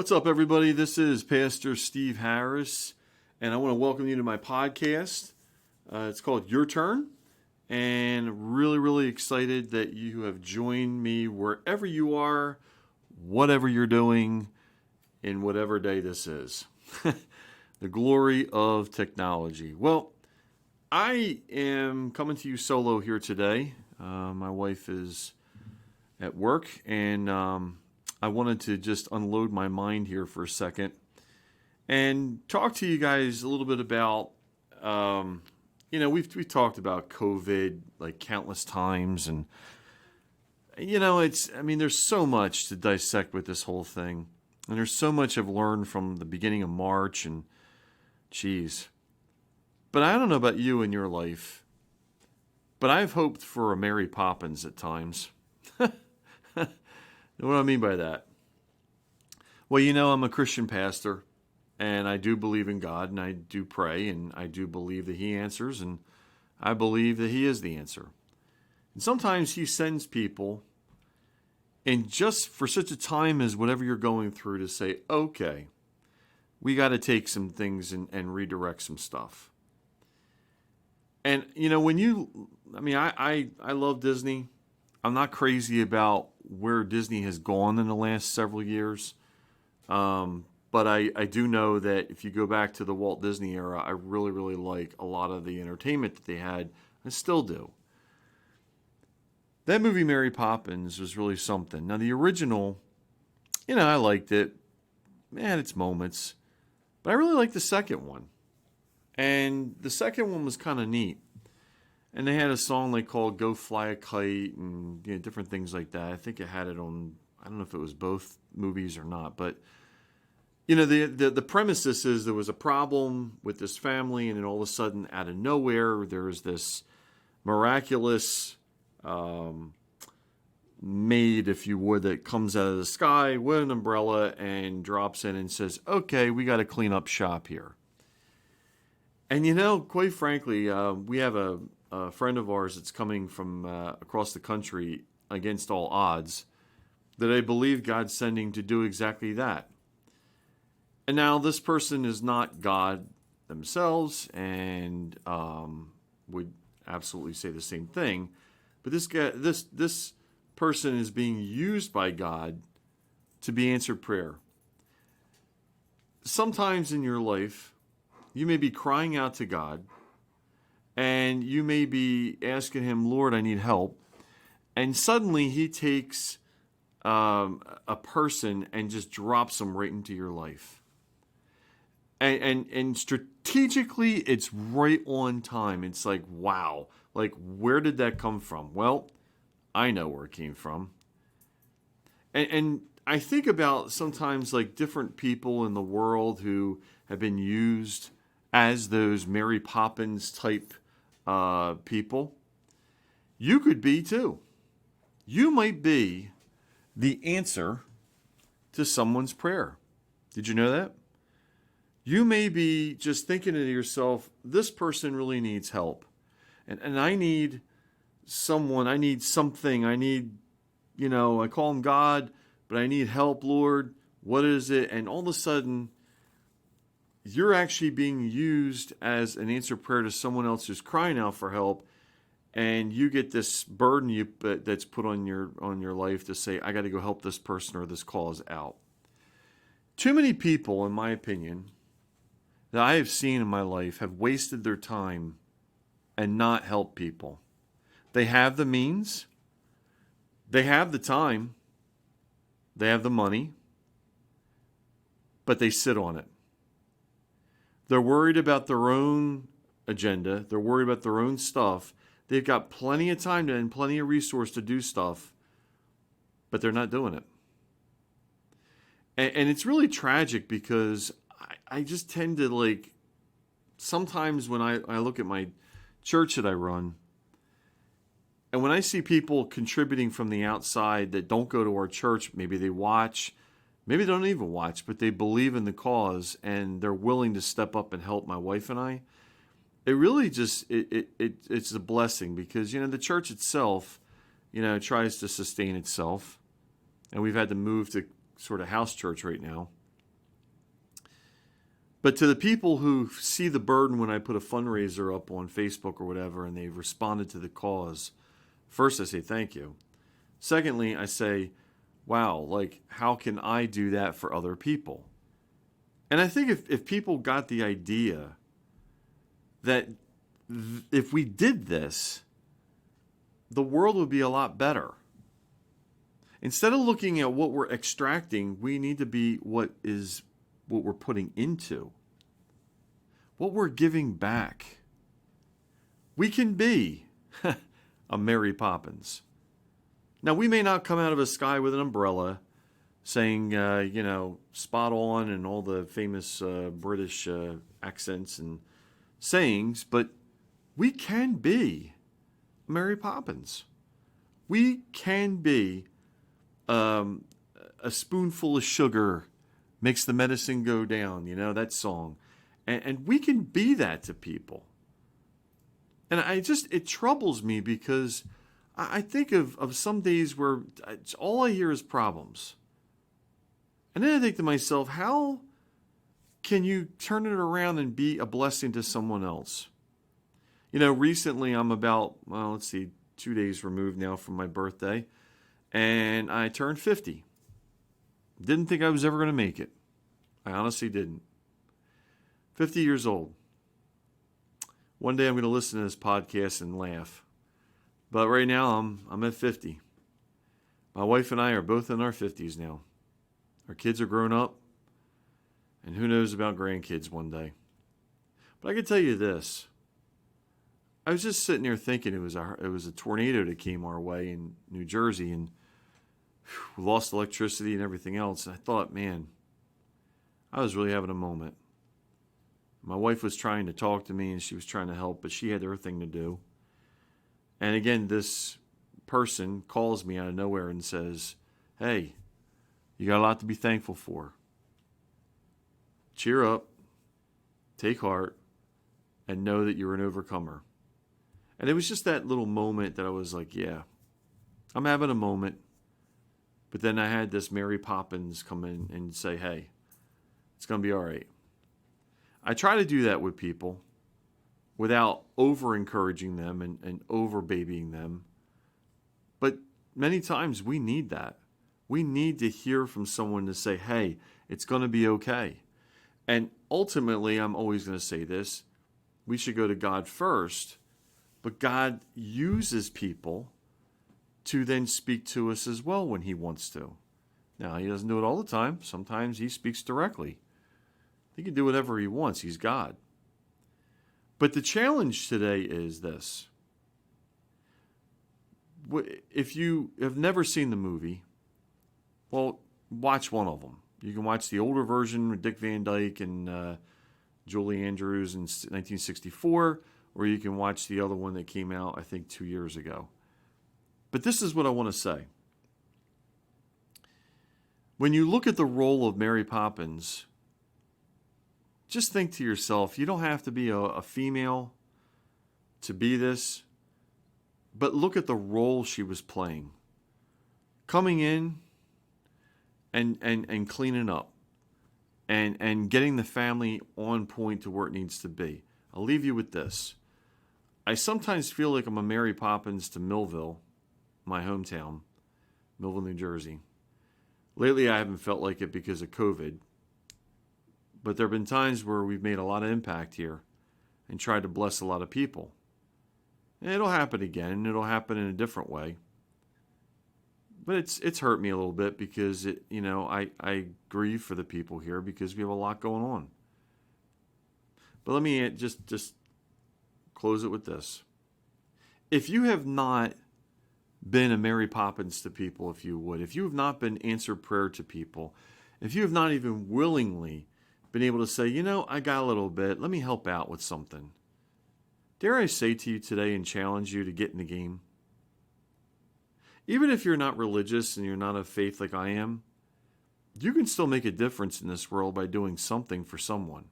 What's up, everybody? This is Pastor Steve Harris, and I want to welcome you to my podcast. It's called Your Turn, and really excited that you have joined me wherever you are, whatever you're doing, in whatever day this is. The glory of technology. Well, I am coming to you solo here today. My wife is at work, and I wanted to just unload my mind here for a second and talk to you guys a little bit about, we've talked about COVID like countless times, and there's so much to dissect with this whole thing, and there's so much I've learned from the beginning of March, and geez, but I don't know about you in your life, but I've hoped for a Mary Poppins at times. What do I mean by that? Well, I'm a Christian pastor, and I do believe in God, and I do pray, and I do believe that He answers, and I believe that He is the answer. And sometimes He sends people, and just for such a time as whatever you're going through, to say, okay, we got to take some things and redirect some stuff. And, I love Disney. I'm not crazy about where Disney has gone in the last several years. But I do know that if you go back to the Walt Disney era, I really like a lot of the entertainment that they had. I still do. That movie, Mary Poppins, was really something. Now, the original, I liked it. It had its moments. But I really liked the second one. And the second one was kind of neat. And they had a song they called Go Fly a Kite and different things like that. I think it had it on, I don't know if it was both movies or not. But, the premise is there was a problem with this family, and then all of a sudden, out of nowhere, there was this miraculous maid, if you would, that comes out of the sky with an umbrella and drops in and says, okay, we got to clean up shop here. And, quite frankly, we have a friend of ours that's coming from across the country against all odds that I believe God's sending to do exactly that. And now this person is not God themselves and would absolutely say the same thing. But this person is being used by God to be answered prayer. Sometimes in your life, you may be crying out to God, and you may be asking Him, Lord, I need help. And suddenly He takes a person and just drops them right into your life. And strategically, it's right on time. It's like, wow, like, where did that come from? Well, I know where it came from. And I think about sometimes like different people in the world who have been used as those Mary Poppins type people. You could be too. You might be the answer to someone's prayer. Did you know that? You may be just thinking to yourself, this person really needs help. And I need someone, I need something, I need, I call Him God, but I need help, Lord. What is it? And all of a sudden, you're actually being used as an answer prayer to someone else who's crying out for help, and you get this burden that's put on your life to say, I got to go help this person or this cause out. Too many people, in my opinion, that I have seen in my life have wasted their time and not helped people. They have the means, they have the time, they have the money, but they sit on it. They're worried about their own agenda. They're worried about their own stuff. They've got plenty of time and plenty of resource to do stuff, but they're not doing it. And it's really tragic because I just tend to sometimes when I look at my church that I run, and when I see people contributing from the outside that don't go to our church, maybe they watch, maybe they don't even watch, but they believe in the cause and they're willing to step up and help my wife and I. It really just, it's a blessing because, the church itself, tries to sustain itself. And we've had to move to sort of house church right now. But to the people who see the burden when I put a fundraiser up on Facebook or whatever and they've responded to the cause, first I say thank you. Secondly, I say, wow, like, how can I do that for other people? And I think if people got the idea that if we did this, the world would be a lot better. Instead of looking at what we're extracting, we need to be what we're putting into, what we're giving back. We can be a Mary Poppins. Now, we may not come out of a sky with an umbrella saying, spot on and all the famous British accents and sayings, but we can be Mary Poppins. We can be a spoonful of sugar makes the medicine go down, that song. And we can be that to people. And it troubles me because I think of some days where all I hear is problems. And then I think to myself, how can you turn it around and be a blessing to someone else? Recently I'm about, 2 days removed now from my birthday, and I turned 50. Didn't think I was ever going to make it. I honestly didn't. 50 years old. One day I'm going to listen to this podcast and laugh. But right now I'm at 50. My wife and I are both in our 50s now. Our kids are grown up, and who knows about grandkids one day. But I can tell you this. I was just sitting there thinking it was a tornado that came our way in New Jersey, and we lost electricity and everything else. And I thought, man, I was really having a moment. My wife was trying to talk to me, and she was trying to help, but she had her thing to do. And again, this person calls me out of nowhere and says, hey, you got a lot to be thankful for. Cheer up, take heart, and know that you're an overcomer. And it was just that little moment that I was like, yeah, I'm having a moment. But then I had this Mary Poppins come in and say, hey, it's going to be all right. I try to do that with people without over-encouraging them and over-babying them. But many times we need that. We need to hear from someone to say, hey, it's going to be okay. And ultimately, I'm always going to say this, we should go to God first, but God uses people to then speak to us as well when he wants to. Now, he doesn't do it all the time. Sometimes he speaks directly. He can do whatever he wants. He's God. But the challenge today is this. If you have never seen the movie, well, watch one of them. You can watch the older version with Dick Van Dyke and Julie Andrews in 1964, or you can watch the other one that came out, I think, 2 years ago. But this is what I want to say. When you look at the role of Mary Poppins, just think to yourself, you don't have to be a female to be this, but look at the role she was playing. Coming in and cleaning up and getting the family on point to where it needs to be. I'll leave you with this. I sometimes feel like I'm a Mary Poppins to Millville, my hometown, Millville, New Jersey. Lately, I haven't felt like it because of COVID. But there have been times where we've made a lot of impact here and tried to bless a lot of people. And it'll happen again. It'll happen in a different way. But it's hurt me a little bit because I grieve for the people here because we have a lot going on. But let me just close it with this. If you have not been a Mary Poppins to people, if you have not been answered prayer to people, if you have not even willingly been able to say, I got a little bit, let me help out with something. Dare I say to you today and challenge you to get in the game? Even if you're not religious and you're not of faith like I am, you can still make a difference in this world by doing something for someone.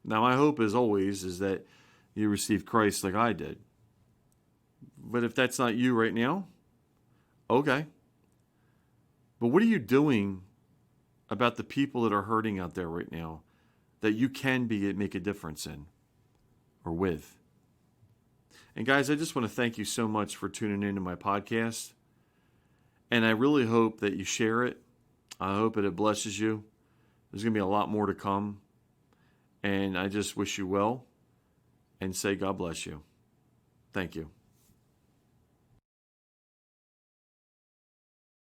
Now, my hope, as always, is that you receive Christ like I did. But if that's not you right now, okay. But what are you doing about the people that are hurting out there right now? that you can make a difference in or with. And guys, I just want to thank you so much for tuning into my podcast. And I really hope that you share it. I hope that it blesses you. There's going to be a lot more to come. And I just wish you well and say God bless you. Thank you.